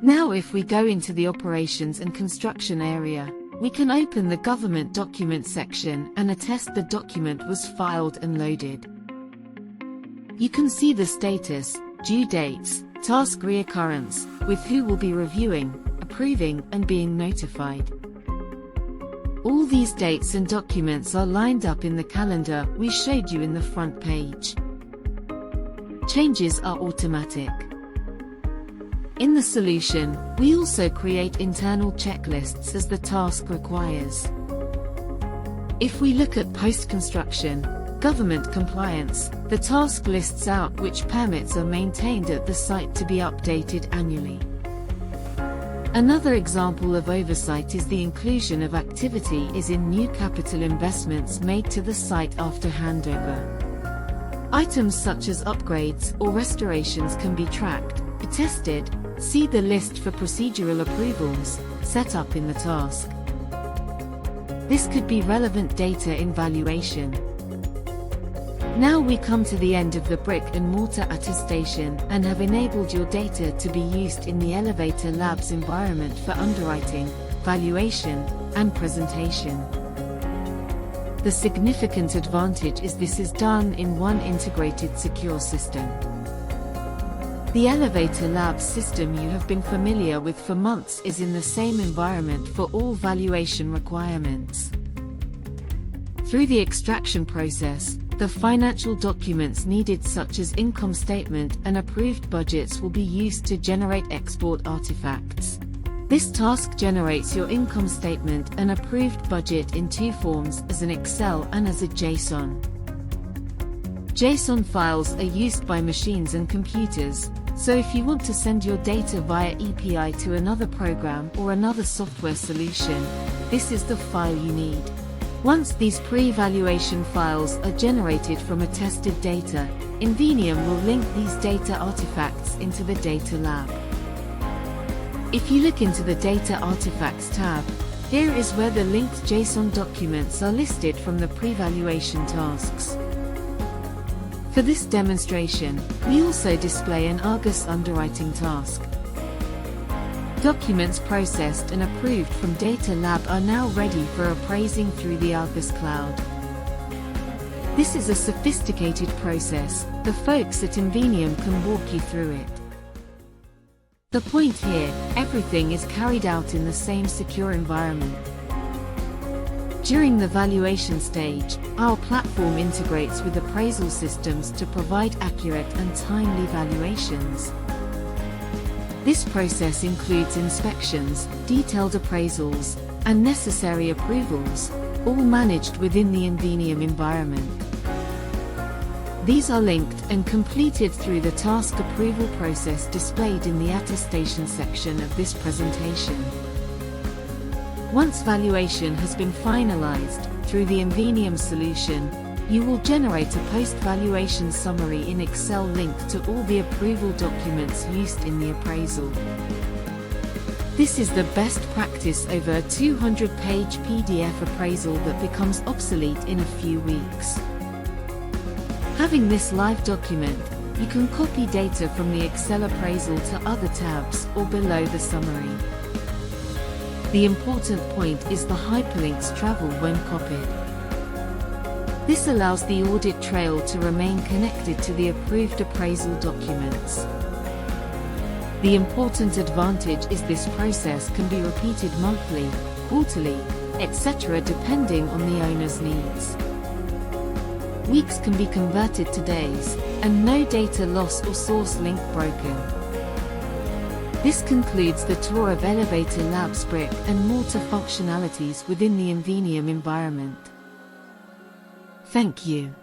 Now if we go into the operations and construction area, we can open the government document section and attest the document was filed and loaded. You can see the status, due dates, task reoccurrence, with who will be reviewing, approving, and being notified. All these dates and documents are lined up in the calendar we showed you in the front page. Changes are automatic. In the solution, we also create internal checklists as the task requires. If we look at post-construction, government compliance, the task lists out which permits are maintained at the site to be updated annually. Another example of oversight is the inclusion of activity in new capital investments made to the site after handover. Items such as upgrades or restorations can be tracked, attested. See the list for procedural approvals set up in the task. This could be relevant data in valuation. Now we come to the end of the brick and mortar attestation and have enabled your data to be used in the LV8RLABS environment for underwriting, valuation, and presentation. The significant advantage is this is done in one integrated secure system. The LV8RLABS system you have been familiar with for months is in the same environment for all valuation requirements. Through the extraction process, the financial documents needed such as income statement and approved budgets will be used to generate export artifacts. This task generates your income statement and approved budget in two forms, as an Excel and as a JSON. JSON files are used by machines and computers, so if you want to send your data via API to another program or another software solution, this is the file you need. Once these pre-valuation files are generated from attested data, Invenium will link these data artifacts into the data lab. If you look into the Data Artifacts tab, here is where the linked JSON documents are listed from the pre-valuation tasks. For this demonstration, we also display an Argus underwriting task. Documents processed and approved from Data Lab are now ready for appraising through the Argus cloud. This is a sophisticated process. The folks at Invenium can walk you through it. The point here, everything is carried out in the same secure environment. During the valuation stage, our platform integrates with appraisal systems to provide accurate and timely valuations. This process includes inspections, detailed appraisals, and necessary approvals, all managed within the Invenium environment. These are linked and completed through the task approval process displayed in the attestation section of this presentation. Once valuation has been finalized, through the Invenium solution, you will generate a post-valuation summary in Excel linked to all the approval documents used in the appraisal. This is the best practice over a 200-page PDF appraisal that becomes obsolete in a few weeks. Having this live document, you can copy data from the Excel appraisal to other tabs or below the summary. The important point is the hyperlinks travel when copied. This allows the audit trail to remain connected to the approved appraisal documents. The important advantage is this process can be repeated monthly, quarterly, etc. depending on the owner's needs. Weeks can be converted to days, and no data loss or source link broken. This concludes the tour of LV8RLABS brick and mortar functionalities within the Invenium environment. Thank you.